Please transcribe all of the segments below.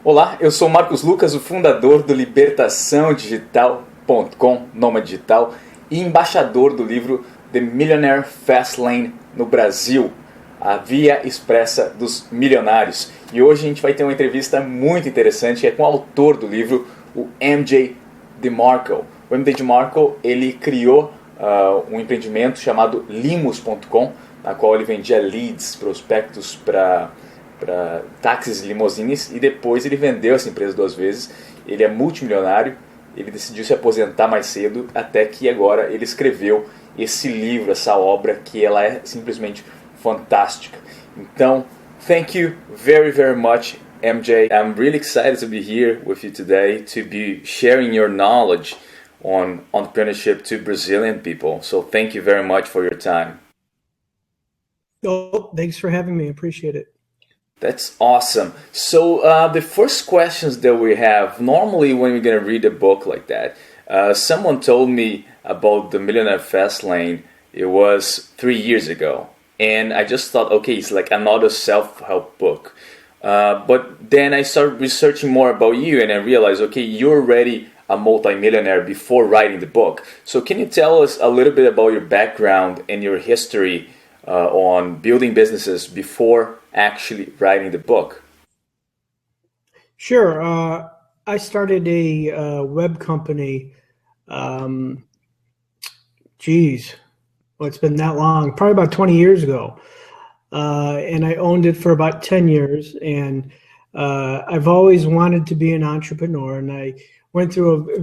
Olá, eu sou Marcos Lucas, o fundador do libertaçãodigital.com, Nômade Digital, e embaixador do livro The Millionaire Fastlane no Brasil, a via expressa dos milionários. E hoje a gente vai ter uma entrevista muito interessante, que é com o autor do livro, o MJ DeMarco. O MJ DeMarco, ele criou um empreendimento chamado Limos.com, na qual ele vendia leads, prospectos para táxis e limousines, e depois ele vendeu essa empresa 2 vezes. Ele é multimilionário, ele decidiu se aposentar mais cedo, até que agora ele escreveu esse livro, essa obra, que ela é simplesmente fantástica. Então, thank you very, very much, MJ. I'm really excited to be here with you today, to be sharing your knowledge on entrepreneurship to Brazilian people. So thank you very much for your time. Oh, thanks for having me. I appreciate it. That's awesome. So the first questions that we have, normally when we're going to read a book like that, someone told me about the Millionaire Fastlane. It was 3 years ago. And I just thought, okay, it's like another self-help book. But then I started researching more about you, and I realized, okay, you're already a multimillionaire before writing the book. So can you tell us a little bit about your background and your history on building businesses before actually writing the book? Sure. I started a web company. It's been that long, probably about 20 years ago. And I owned it for about 10 years. And I've always wanted to be an entrepreneur. And I went through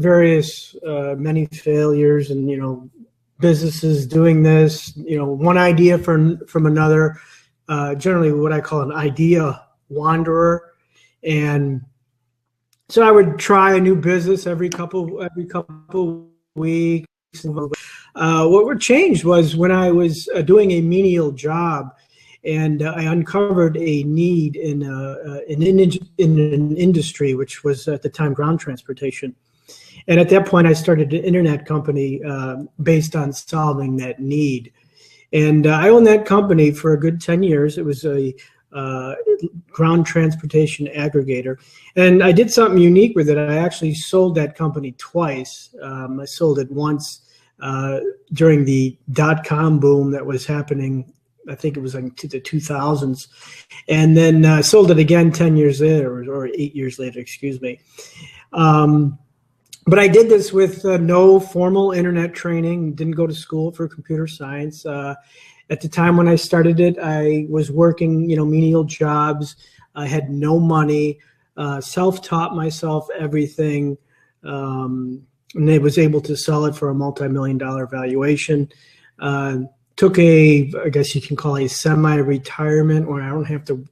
many failures and, businesses doing this, one idea from another, generally what I call an idea wanderer. And so I would try a new business every couple weeks. What changed was when I was doing a menial job, and I uncovered a need in an industry, which was at the time ground transportation. And at that point, I started an internet company based on solving that need. And I owned that company for a good 10 years. It was a ground transportation aggregator. And I did something unique with it. I actually sold that company twice. I sold it once during the dot-com boom that was happening. I think it was like the 2000s. And then sold it again 10 years later, or 8 years later, excuse me. But I did this with no formal internet training, didn't go to school for computer science. At the time when I started it, I was working, menial jobs. I had no money, self-taught myself everything, and I was able to sell it for a multi-million-dollar valuation. Took I guess you can call it a semi-retirement where I don't have to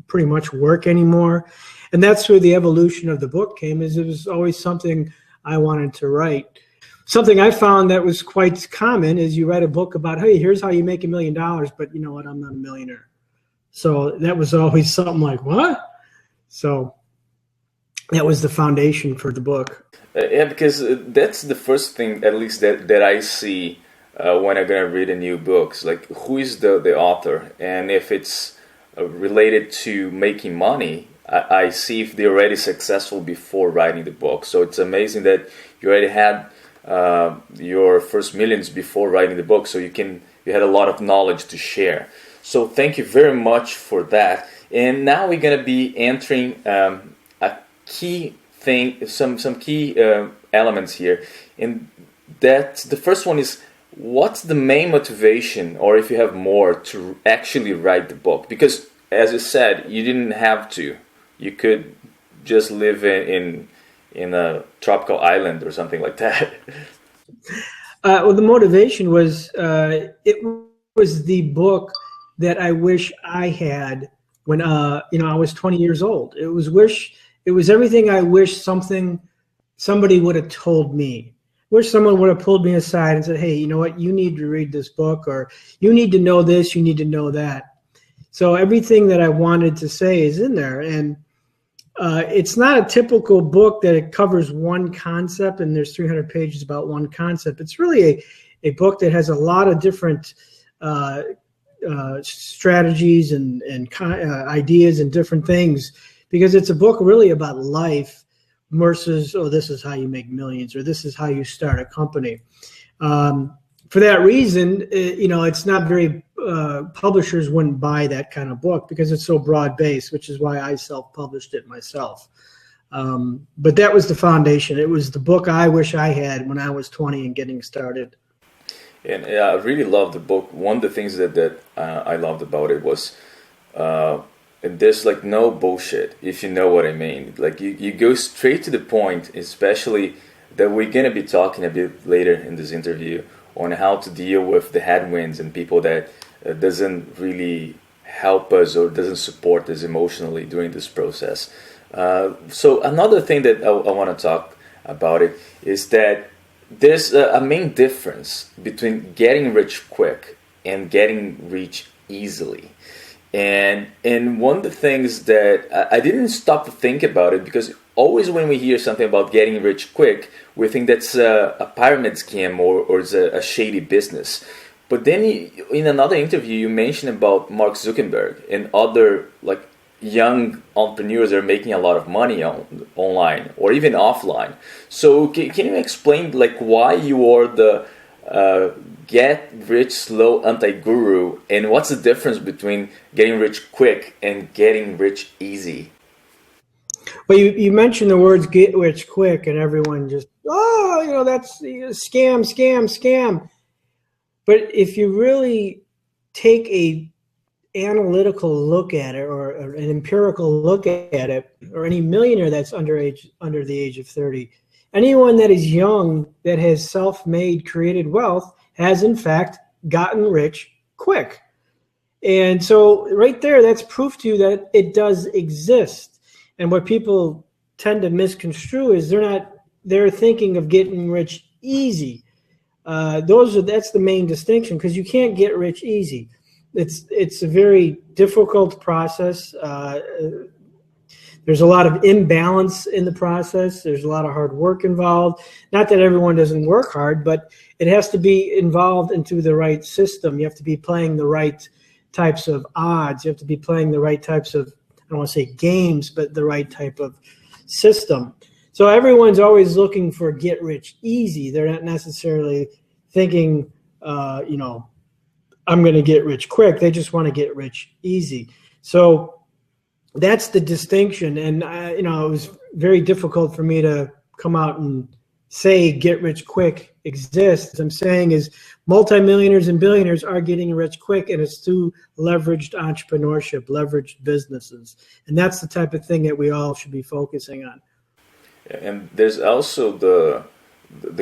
pretty much work anymore. And that's where the evolution of the book came, is it was always something I wanted to write. Something I found that was quite common is you write a book about, hey, here's how you make $1 million, but you know what, I'm not a millionaire. So that was always something like, what? So that was the foundation for the book. Yeah, because that's the first thing, at least that I see when I'm going to read a new book. Like, who is the author? And if it's related to making money, I see if they're already successful before writing the book. So it's amazing that you already had your first millions before writing the book. So you had a lot of knowledge to share. So thank you very much for that. And now we're going to be entering a key thing, some key elements here. And that the first one is, what's the main motivation, or if you have more, to actually write the book? Because as you said, you didn't have to. You could just live in a tropical island or something like that. Well, the motivation was it was the book that I wish I had when I was 20 years old. It was everything I wish somebody would have told me. Wish someone would have pulled me aside and said, hey, you know what, you need to read this book, or you need to know this, you need to know that. So everything that I wanted to say is in there. And it's not a typical book that it covers one concept and there's 300 pages about one concept. It's really a book that has a lot of different strategies and ideas and different things because it's a book really about life versus, oh, this is how you make millions, or this is how you start a company. For that reason, it's not very, publishers wouldn't buy that kind of book because it's so broad-based, which is why I self-published it myself. But that was the foundation. It was the book I wish I had when I was 20 and getting started. And I really loved the book. One of the things that I loved about it was there's like no bullshit, if you know what I mean. Like you go straight to the point, especially that we're going to be talking a bit later in this interview on how to deal with the headwinds and people that doesn't really help us or doesn't support us emotionally during this process. So another thing that I want to talk about it is that there's a main difference between getting rich quick and getting rich easily. And one of the things that I didn't stop to think about it, because always when we hear something about getting rich quick, we think that's a pyramid scheme or it's a shady business. But then in another interview, you mentioned about Mark Zuckerberg and other like young entrepreneurs that are making a lot of money online or even offline. So can you explain like why you are the get rich slow anti-guru, and what's the difference between getting rich quick and getting rich easy? Well, you mentioned the words get rich quick and everyone just, that's scam. But if you really take a analytical look at it or an empirical look at it, or any millionaire that's under the age of 30, anyone that is young that has self-made created wealth has in fact gotten rich quick. And so right there, that's proof to you that it does exist. And what people tend to misconstrue is they're thinking of getting rich easy. That's the main distinction, because you can't get rich easy. It's a very difficult process. There's a lot of imbalance in the process. There's a lot of hard work involved. Not that everyone doesn't work hard, but it has to be involved into the right system. You have to be playing the right types of odds. You have to be playing the right types of, I don't want to say games, but the right type of system. So everyone's always looking for get rich easy. They're not necessarily thinking, I'm going to get rich quick. They just want to get rich easy. So that's the distinction. And, it was very difficult for me to come out and say get rich quick exists. What I'm saying is multimillionaires and billionaires are getting rich quick, and it's through leveraged entrepreneurship, leveraged businesses. And that's the type of thing that we all should be focusing on. And there's also the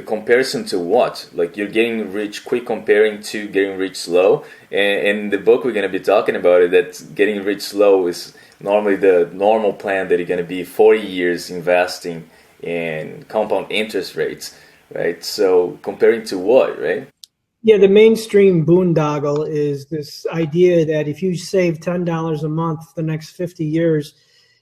comparison to what? Like you're getting rich quick comparing to getting rich slow. And in the book we're going to be talking about it, that getting rich slow is normally the normal plan that you're going to be 40 years investing in compound interest rates, right? So comparing to what, right? Yeah, the mainstream boondoggle is this idea that if you save $10 a month the next 50 years,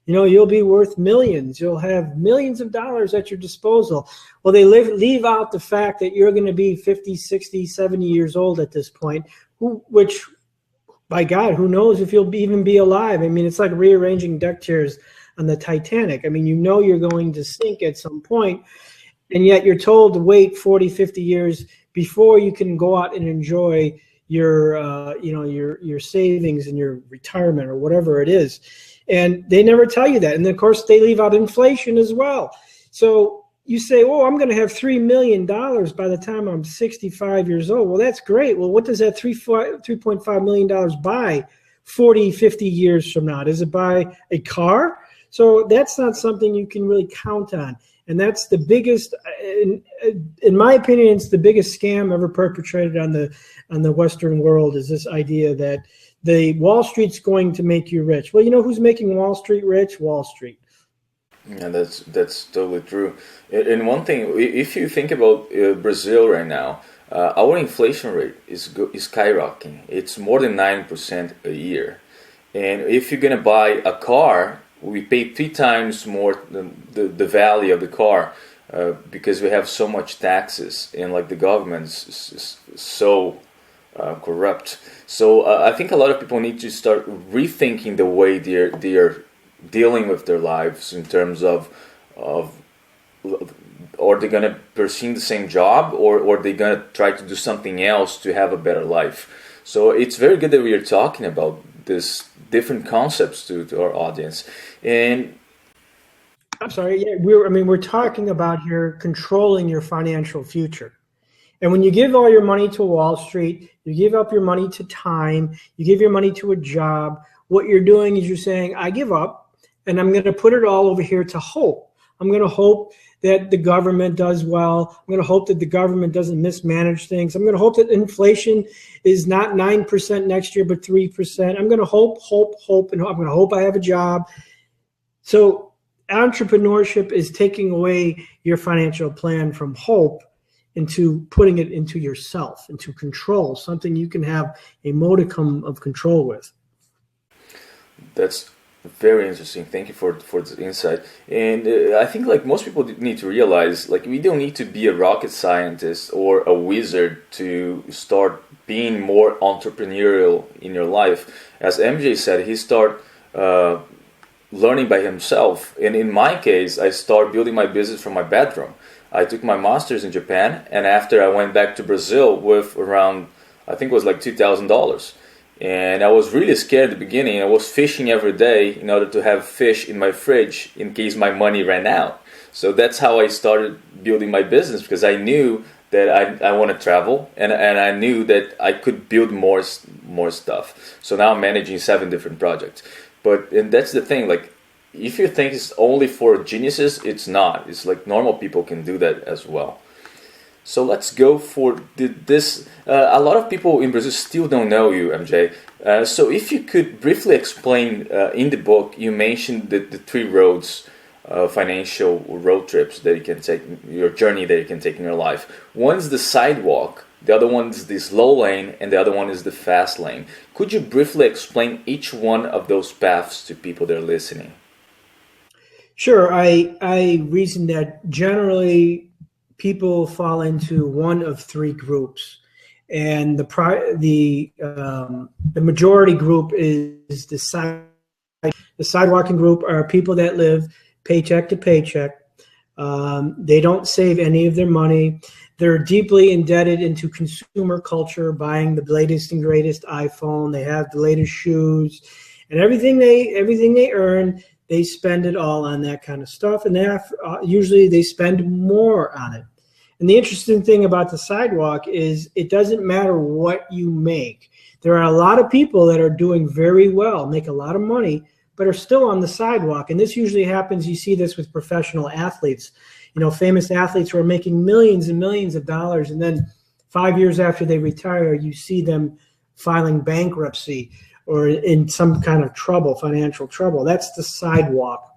you'll be worth millions. You'll have millions of dollars at your disposal. Well, they leave out the fact that you're going to be 50, 60, 70 years old at this point, which, by God, who knows if you'll even be alive. I mean, it's like rearranging deck chairs on the Titanic. I mean, you're going to sink at some point, and yet you're told to wait 40, 50 years before you can go out and enjoy your savings and your retirement or whatever it is. And they never tell you that. And then, of course, they leave out inflation as well. So you say, I'm going to have $3 million by the time I'm 65 years old. Well, that's great. Well, what does that $3.5 million buy 40, 50 years from now? Does it buy a car? So that's not something you can really count on. And that's the biggest, in my opinion, it's the biggest scam ever perpetrated on the Western world, is this idea that the Wall Street's going to make you rich. Well, who's making Wall Street rich? Wall Street. Yeah, that's totally true. And one thing, if you think about Brazil right now, our inflation rate is skyrocketing. It's more than 9% a year. And if you're going to buy a car, we pay 3 times more than the value of the car because we have so much taxes, and like the government's so corrupt. So I think a lot of people need to start rethinking the way they're dealing with their lives in terms of are they going to pursue the same job, or are they going to try to do something else to have a better life? So it's very good that we are talking about this different concepts to our audience. And I'm sorry, yeah, we're talking about here controlling your financial future. And when you give all your money to Wall Street, you give up your money to time, you give your money to a job, what you're doing is you're saying, I give up, and I'm going to put it all over here to hope. I'm going to hope that the government does well. I'm going to hope that the government doesn't mismanage things. I'm going to hope that inflation is not 9% next year, but 3%. I'm going to hope, and I'm going to hope I have a job. So entrepreneurship is taking away your financial plan from hope into putting it into yourself, into control, something you can have a modicum of control with. That's very interesting. Thank you for the insight. And I think like most people need to realize, like, we don't need to be a rocket scientist or a wizard to start being more entrepreneurial in your life. As MJ said, he started learning by himself. And in my case, I started building my business from my bedroom. I took my master's in Japan, and after I went back to Brazil with around, I think it was like $2,000. And I was really scared at the beginning. I was fishing every day in order to have fish in my fridge in case my money ran out. So that's how I started building my business, because I knew that I want to travel, and I knew that I could build more stuff. So now I'm managing 7 different projects. And that's the thing, like, if you think it's only for geniuses, it's not. It's like normal people can do that as well. So let's go for this. A lot of people in Brazil still don't know you, MJ. So if you could briefly explain, in the book, you mentioned the 3 roads, financial road trips that you can take, your journey that you can take in your life. One's the sidewalk, the other one is the slow lane, and the other one is the fast lane. Could you briefly explain each one of those paths to people that are listening? Sure. I reason that generally people fall into one of 3 groups, and the majority group is the sidewalking group are people that live paycheck to paycheck. They don't save any of their money. They're deeply indebted into consumer culture, buying the latest and greatest iPhone. They have the latest shoes, and everything they earn, they spend it all on that kind of stuff, and usually they spend more on it. And the interesting thing about the sidewalk is it doesn't matter what you make. There are a lot of people that are doing very well, make a lot of money, but are still on the sidewalk. And this usually happens, you see this with professional athletes, famous athletes who are making millions and millions of dollars, and then 5 years after they retire, you see them filing bankruptcy or in some kind of trouble, financial trouble. That's the sidewalk.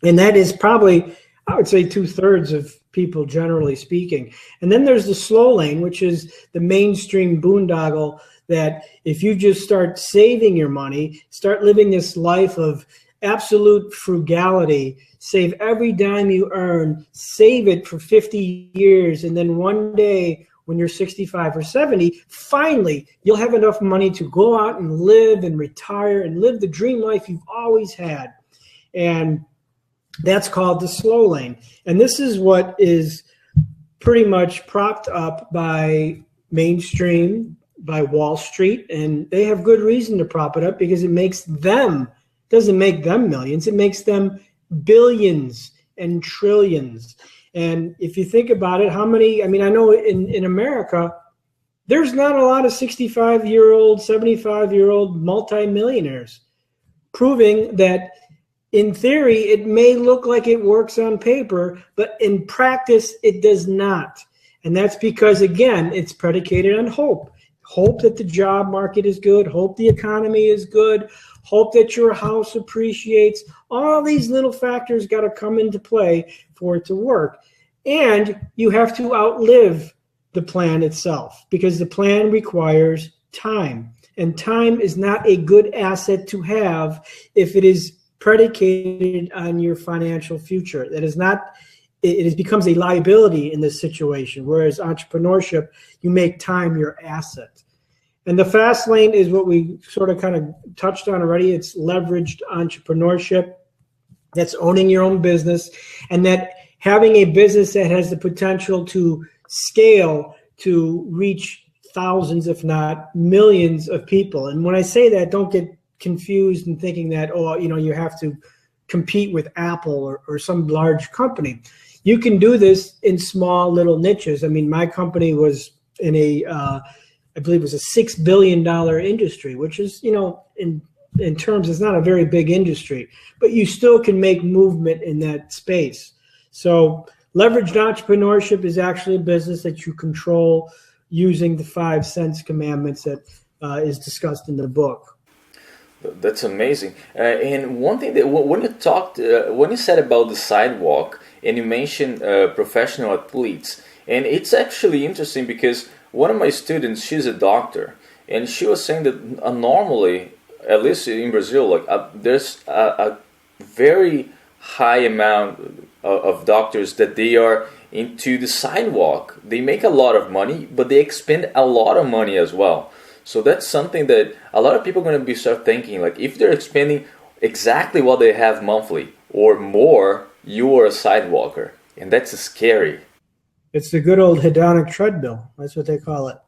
And that is probably, I would say, 2/3 of people, generally speaking. And then there's the slow lane, which is the mainstream boondoggle, that if you just start saving your money, start living this life of absolute frugality, save every dime you earn, save it for 50 years, and then one day when you're 65 or 70, finally, you'll have enough money to go out and live and retire and live the dream life you've always had. And that's called the slow lane. And this is what is pretty much propped up by mainstream, by Wall Street. And they have good reason to prop it up, because doesn't make them millions. It makes them billions and trillions. And if you think about it, I know in America, there's not a lot of 65-year-old, 75-year-old multimillionaires, proving that in theory, it may look like it works on paper, but in practice, it does not. And that's because, again, it's predicated on hope. Hope that the job market is good, hope the economy is good, hope that your house appreciates. All these little factors got to come into play for it to work. And you have to outlive the plan itself, because the plan requires time. And time is not a good asset to have if it is predicated on your financial future. That is not, it becomes a liability in this situation, whereas entrepreneurship, you make time your asset. And the fast lane is what we sort of kind of touched on already. It's leveraged entrepreneurship. That's owning your own business, and that having a business that has the potential to scale to reach thousands, if not millions of people. And when I say that, don't get confused in thinking that, oh, you have to compete with Apple or some large company. You can do this in small little niches. I mean, my company was in I believe it was a $6 billion industry, which is, in terms, it's not a very big industry, but you still can make movement in that space. So leveraged entrepreneurship is actually a business that you control using the 5 sense commandments that is discussed in the book. That's amazing. And one thing that when you said about the sidewalk, and you mentioned professional athletes, and it's actually interesting because one of my students, she's a doctor, and she was saying that normally, at least in Brazil, there's a very high amount of doctors that they are into the sidewalk. They make a lot of money, but they expend a lot of money as well. So that's something that a lot of people are going to start thinking, like if they're expending exactly what they have monthly or more, you are a sidewalker, and that's scary. It's the good old hedonic treadmill. That's what they call it.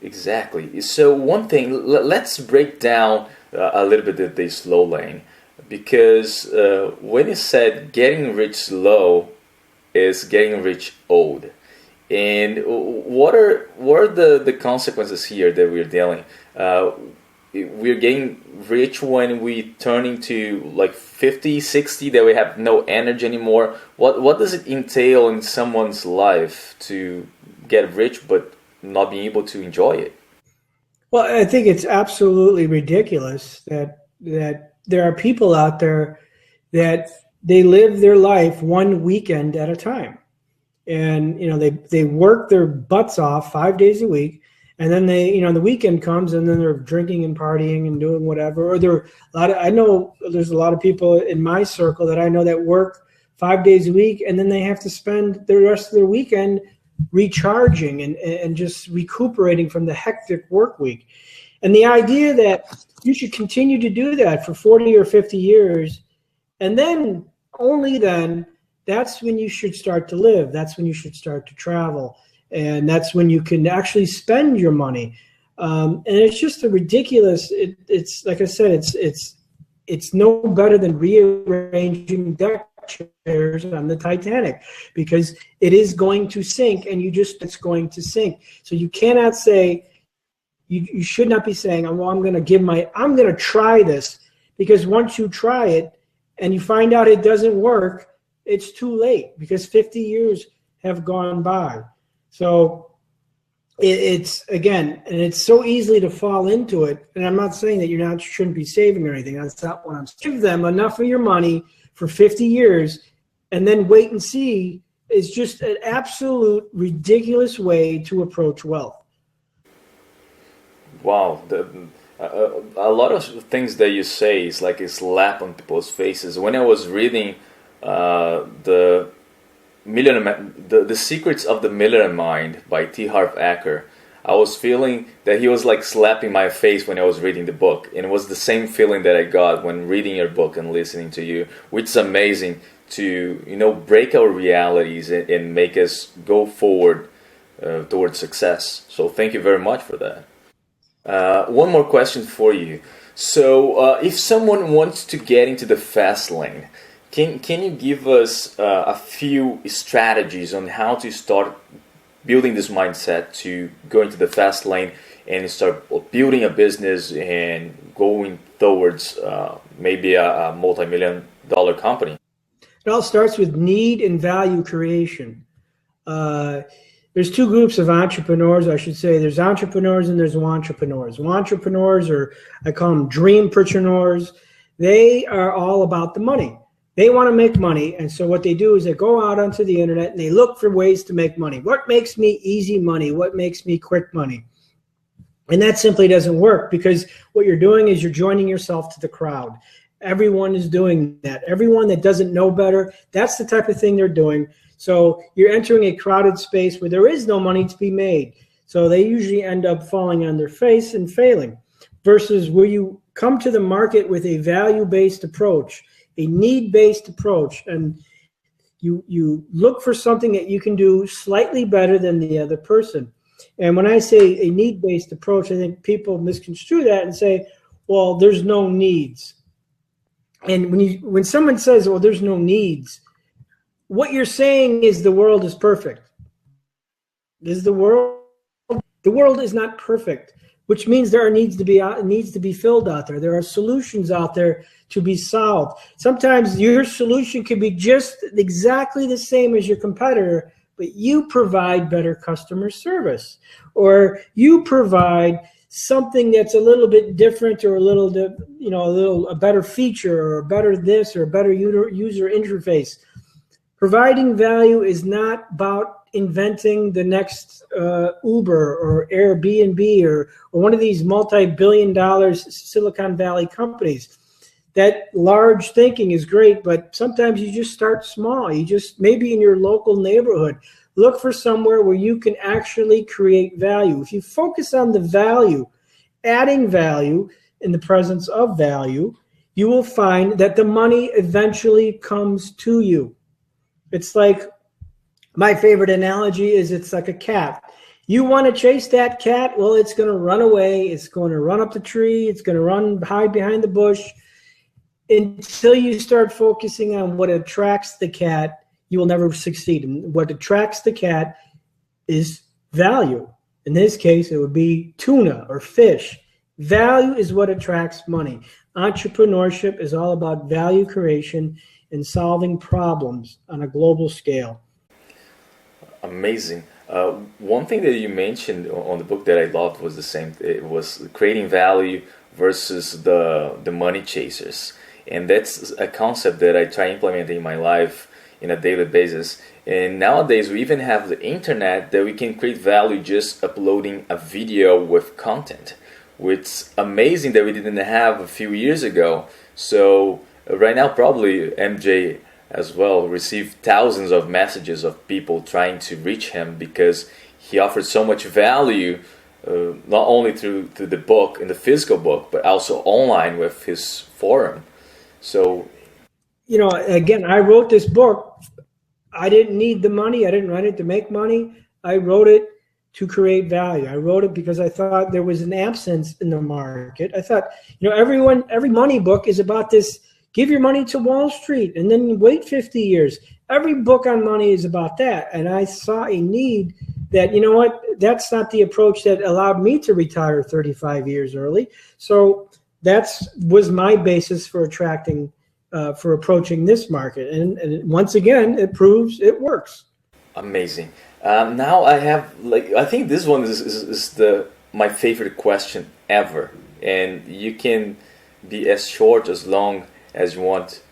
Exactly. So one thing, let's break down a little bit the slow lane, because when you said getting rich slow is getting rich old, and what are the consequences here that we're dealing? We're getting rich when we turn into like 50, 60, that we have no energy anymore. What does it entail in someone's life to get rich but not being able to enjoy it? Well, I think it's absolutely ridiculous that there are people out there that they live their life one weekend at a time. And, they work their butts off 5 days a week. And then the weekend comes and then they're drinking and partying and doing whatever. Or I know there's a lot of people in my circle that I know that work 5 days a week, and then they have to spend the rest of their weekend recharging and just recuperating from the hectic work week. And the idea that you should continue to do that for 40 or 50 years, and then only then, that's when you should start to live. That's when you should start to travel. And that's when you can actually spend your money. And it's just a ridiculous, it's like I said, it's no better than rearranging deck chairs on the Titanic, because it is going to sink, and it's going to sink. So you cannot say, you should not be saying, well, I'm going to try this, because once you try it and you find out it doesn't work, it's too late, because 50 years have gone by. So it's so easily to fall into it. And I'm not saying that you shouldn't be saving or anything. That's not what I'm saying. Give them enough of your money for 50 years and then wait and see is just an absolute ridiculous way to approach wealth. Wow. A lot of things that you say is like a slap on people's faces. When I was reading the Secrets of the Millionaire Mind by T. Harv Eker, I was feeling that he was like slapping my face when I was reading the book, and it was the same feeling that I got when reading your book and listening to you, which is amazing to break our realities and make us go forward towards success. So thank you very much for that. One more question for you. So if someone wants to get into the fast lane, can you give us a few strategies on how to start building this mindset to go into the fast lane and start building a business and going towards maybe a multi-million-dollar company? It all starts with need and value creation. There's two groups of entrepreneurs, I should say. There's entrepreneurs and there's wantrepreneurs. Wantrepreneurs, or I call them dreampreneurs, they are all about the money. They want to make money, and so what they do is they go out onto the internet and they look for ways to make money. What makes me easy money? What makes me quick money? And that simply doesn't work, because what you're doing is you're joining yourself to the crowd. Everyone is doing that. Everyone that doesn't know better, that's the type of thing they're doing. So you're entering a crowded space where there is no money to be made. So they usually end up falling on their face and failing, versus where you come to the market with a value-based approach, a need-based approach, and you look for something that you can do slightly better than the other person. And when I say a need-based approach, I think people misconstrue that and say, well, there's no needs. And when someone says, well, there's no needs, what you're saying is the world is perfect. The world is not perfect, which means there needs to be filled out there. There are solutions out there to be solved. Sometimes your solution could be just exactly the same as your competitor, but you provide better customer service, or you provide something that's a little bit different, or a better feature, or a better this, or a better user interface. Providing value is not about inventing the next Uber or Airbnb or one of these multi-billion-dollar Silicon Valley companies. That large thinking is great, but sometimes you just start small. You just, maybe in your local neighborhood, look for somewhere where you can actually create value. If you focus on the value, adding value in the presence of value, you will find that the money eventually comes to you. It's like, my favorite analogy is, it's like a cat. You want to chase that cat, well, it's going to run away. It's going to run up the tree. It's going to hide behind the bush. Until you start focusing on what attracts the cat, you will never succeed. And what attracts the cat is value. In this case, it would be tuna or fish. Value is what attracts money. Entrepreneurship is all about value creation and solving problems on a global scale. Amazing. One thing that you mentioned on the book that I loved was the same. It was creating value versus the money chasers. And that's a concept that I try implementing in my life in a daily basis. And nowadays we even have the internet that we can create value just uploading a video with content, which is amazing that we didn't have a few years ago. So right now probably MJ as well received thousands of messages of people trying to reach him because he offered so much value, not only through the book, in the physical book, but also online with his forum. So, again, I wrote this book. I didn't need the money. I didn't write it to make money. I wrote it to create value. I wrote it because I thought there was an absence in the market. I thought, every money book is about this: give your money to Wall Street and then wait 50 years. Every book on money is about that. And I saw a need that, that's not the approach that allowed me to retire 35 years early. So that was my basis for approaching this market. And once again, it proves it works. Amazing. Now I have, I think this one is my favorite question ever. And you can be as short, as long as you want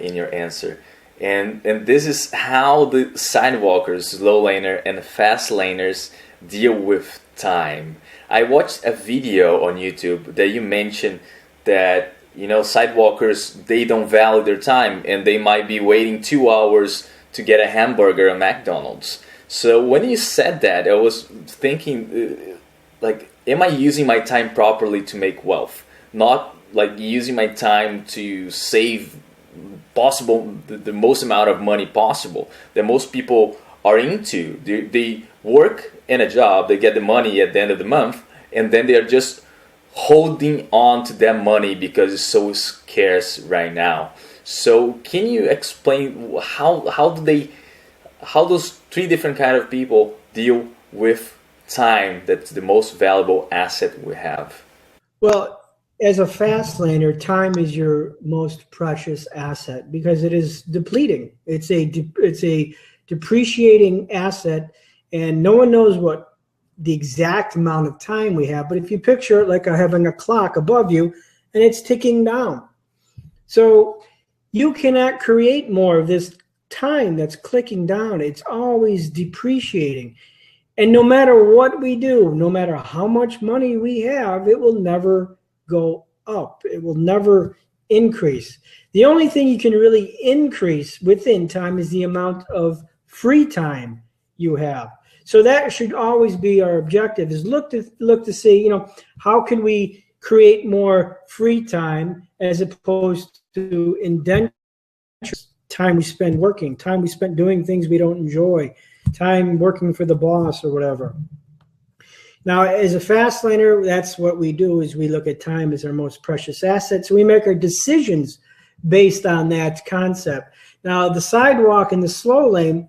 in your answer. And this is how the sidewalkers, slow laner and fast laners deal with time. I watched a video on YouTube that you mentioned that sidewalkers, they don't value their time and they might be waiting 2 hours to get a hamburger at McDonald's. So when you said that, I was thinking am I using my time properly to make wealth? Not using my time to save the most amount of money possible that most people are into. They work in a job, they get the money at the end of the month, and then they are just holding on to that money because it's so scarce right now. So can you explain how those three different kind of people deal with time? That's the most valuable asset we have. Well, as a fast laner, time is your most precious asset because it is depleting. It's a depreciating asset, and no one knows what the exact amount of time we have. But if you picture it like having a clock above you, and it's ticking down. So you cannot create more of this time that's clicking down. It's always depreciating. And no matter what we do, no matter how much money we have, it will never go up. It will never increase. The only thing you can really increase within time is the amount of free time you have. So that should always be our objective, is look to see, how can we create more free time as opposed to indentures, time we spend working, time we spend doing things we don't enjoy, time working for the boss or whatever. Now, as a fast laner, that's what we do, is we look at time as our most precious asset. So we make our decisions based on that concept. Now, the sidewalk and the slow lane,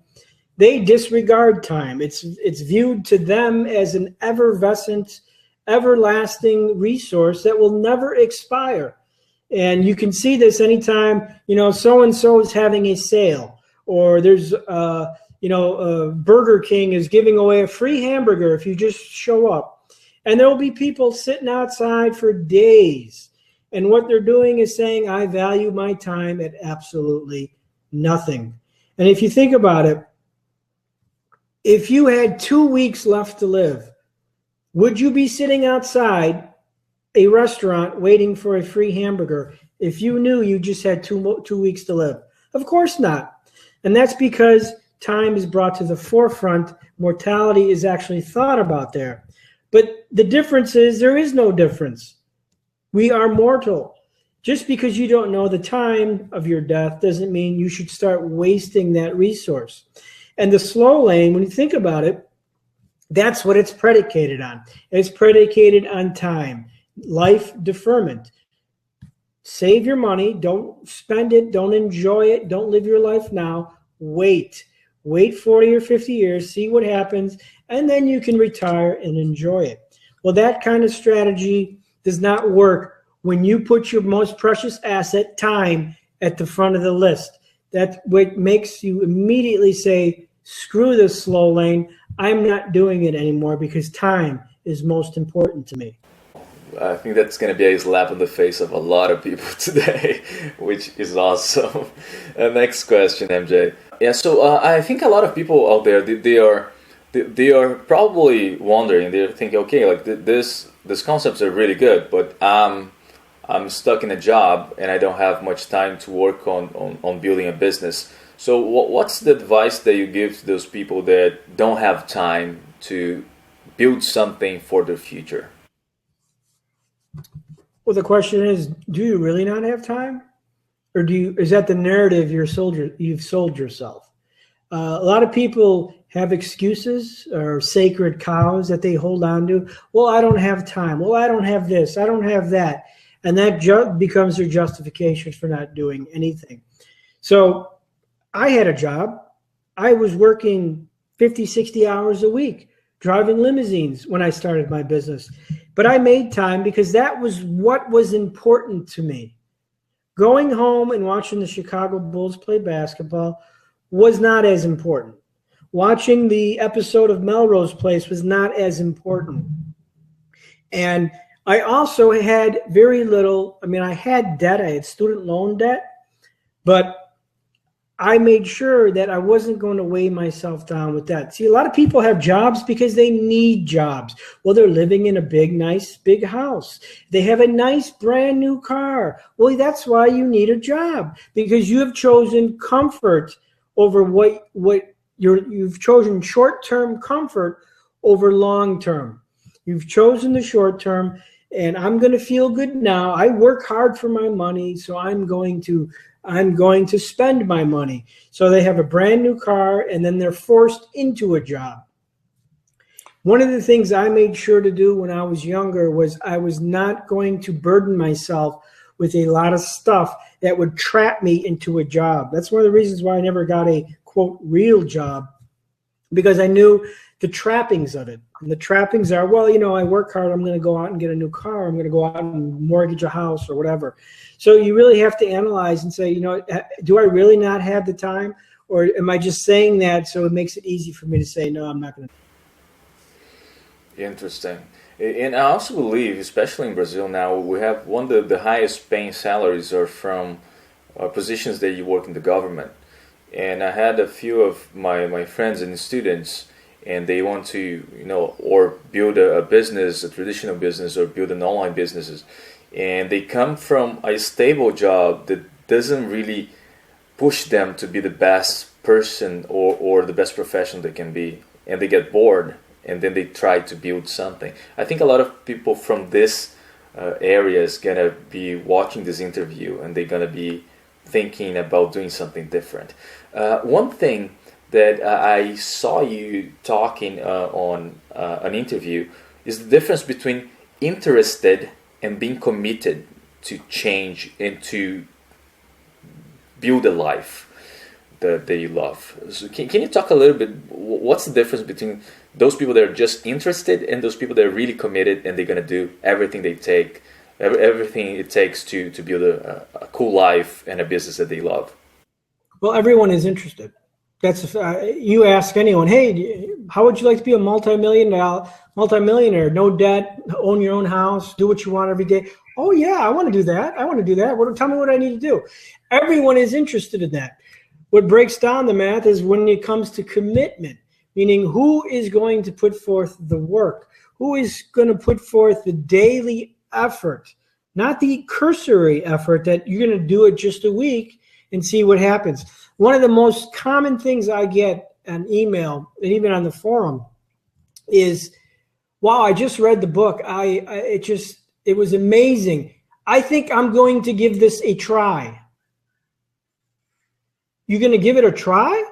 they disregard time. It's viewed to them as an effervescent, everlasting resource that will never expire. And you can see this anytime, so-and-so is having a sale, or there's, Burger King is giving away a free hamburger if you just show up. And there will be people sitting outside for days. And what they're doing is saying, I value my time at absolutely nothing. And if you think about it, if you had 2 weeks left to live, would you be sitting outside a restaurant waiting for a free hamburger if you knew you just had 2 weeks to live? Of course not. And that's because time is brought to the forefront. Mortality is actually thought about there. But the difference is there is no difference. We are mortal. Just because you don't know the time of your death doesn't mean you should start wasting that resource. And the slow lane, when you think about it, that's what it's predicated on. It's predicated on time, life deferment. Save your money. Don't spend it. Don't enjoy it. Don't live your life now. Wait 40 or 50 years, see what happens, and then you can retire and enjoy it. Well, that kind of strategy does not work when you put your most precious asset, time, at the front of the list. That's what makes you immediately say, screw this slow lane. I'm not doing it anymore because time is most important to me. I think that's going to be a slap in the face of a lot of people today, which is awesome. Next question, MJ. Yeah, so I think a lot of people out there, they are probably wondering, they're thinking, okay, like these concepts are really good, but I'm stuck in a job and I don't have much time to work on building a business. So what's the advice that you give to those people that don't have time to build something for their future? Well, the question is, do you really not have time? Or is that the narrative you've sold yourself? A lot of people have excuses or sacred cows that they hold on to. Well, I don't have time. Well, I don't have this. I don't have that. And that becomes their justification for not doing anything. So I had a job. I was working 50, 60 hours a week, driving limousines when I started my business. But I made time because that was what was important to me. Going home and watching the Chicago Bulls play basketball was not as important. Watching the episode of Melrose Place was not as important. And I also had very little, I had debt. I had student loan debt, but I made sure that I wasn't going to weigh myself down with that. See, a lot of people have jobs because they need jobs. Well, they're living in a nice big house. They have a nice brand new car. Well, that's why you need a job, because you have chosen comfort over you've chosen short-term comfort over long-term. You've chosen the short-term, and I'm going to feel good now. I work hard for my money, so I'm going to spend my money. So they have a brand new car, and then they're forced into a job. One of the things I made sure to do when I was younger was I was not going to burden myself with a lot of stuff that would trap me into a job. That's one of the reasons why I never got a, quote, real job, because I knew the trappings of it. And the trappings are, I work hard, I'm going to go out and get a new car, I'm going to go out and mortgage a house or whatever. So you really have to analyze and say, do I really not have the time? Or am I just saying that so it makes it easy for me to say, no, I'm not going to? Interesting. And I also believe, especially in Brazil now, we have one of the highest paying salaries are from positions that you work in the government. And I had a few of my friends and students, and they want to, or build a business, a traditional business, or build an online businesses. And they come from a stable job that doesn't really push them to be the best person or the best professional they can be. and they get bored, and then they try to build something. I think a lot of people from this area is gonna be watching this interview, and they're gonna be thinking about doing something different. One thing that I saw you talking on an interview is the difference between interested and being committed to change and to build a life that you love. So can you talk a little bit, what's the difference between those people that are just interested and those people that are really committed and they're going to do everything everything it takes to build a cool life and a business that they love? Well, everyone is interested. That's you ask anyone, hey, how would you like to be a multimillionaire, no debt, own your own house, do what you want every day? Oh yeah, I want to do that. I want to do that. Tell me what I need to do. Everyone is interested in that. What breaks down the math is when it comes to commitment, meaning who is going to put forth the work, who is going to put forth the daily effort, not the cursory effort that you're going to do it just a week and see what happens. One of the most common things I get on email and even on the forum is, wow, I just read the book. It was amazing. I think I'm going to give this a try. You're going to give it a try?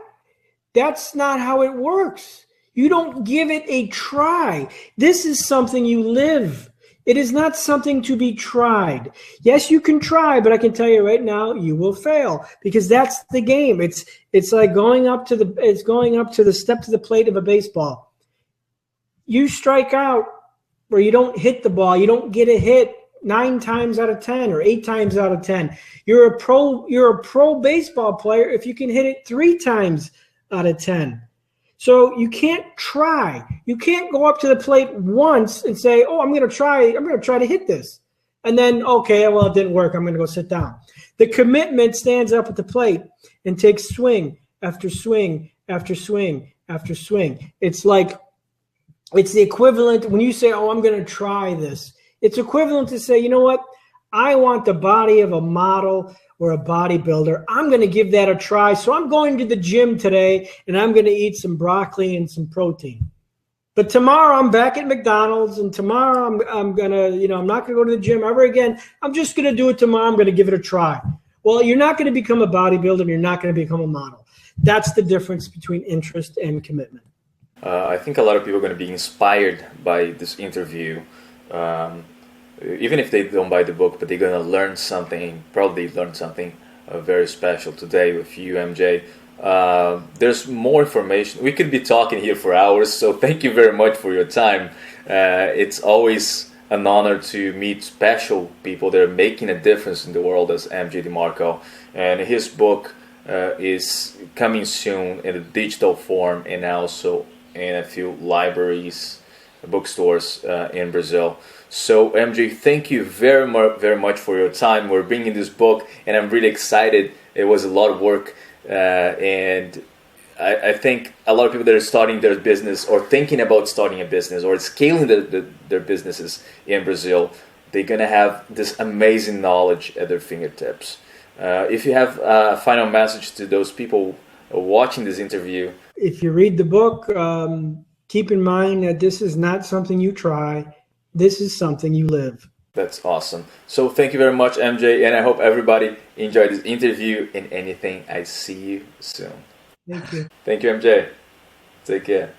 That's not how it works. You don't give it a try. This is something you live. It is not something to be tried. Yes, you can try, but I can tell you right now, you will fail because that's the game. It's like going up to the step to the plate of a baseball. You strike out or you don't hit the ball, you don't get a hit 9 times out of 10 or 8 times out of 10. You're a pro baseball player if you can hit it 3 times out of 10. So you can't try. You can't go up to the plate once and say, "Oh, I'm going to try to hit this." And then, okay, well, it didn't work. I'm going to go sit down. The commitment stands up at the plate and takes swing after swing after swing after swing. It's the equivalent when you say, "Oh, I'm going to try this." It's equivalent to say, "You know what? I want the body of a model or a bodybuilder. I'm going to give that a try. So I'm going to the gym today and I'm going to eat some broccoli and some protein. But tomorrow I'm back at McDonald's and tomorrow I'm going to, I'm not going to go to the gym ever again. I'm just going to do it tomorrow. I'm going to give it a try." Well, you're not going to become a bodybuilder. You're not going to become a model. That's the difference between interest and commitment. I think a lot of people are going to be inspired by this interview. Even if they don't buy the book, but they're going to learn something, probably learn something very special today with you, MJ. There's more information. We could be talking here for hours, so thank you very much for your time. It's always an honor to meet special people that are making a difference in the world as MJ DeMarco. And his book is coming soon in a digital form and also in a few libraries, bookstores in Brazil. So MJ, thank you very much for your time. We're bringing this book and I'm really excited. It was a lot of work and I think a lot of people that are starting their business or thinking about starting a business or scaling their businesses in Brazil, they're going to have this amazing knowledge at their fingertips. If you have a final message to those people watching this interview. If you read the book, keep in mind that this is not something you try. This is something you live. That's awesome. So thank you very much, MJ, and I hope everybody enjoyed this interview and anything. I see you soon. Thank you. Thank you, MJ. Take care.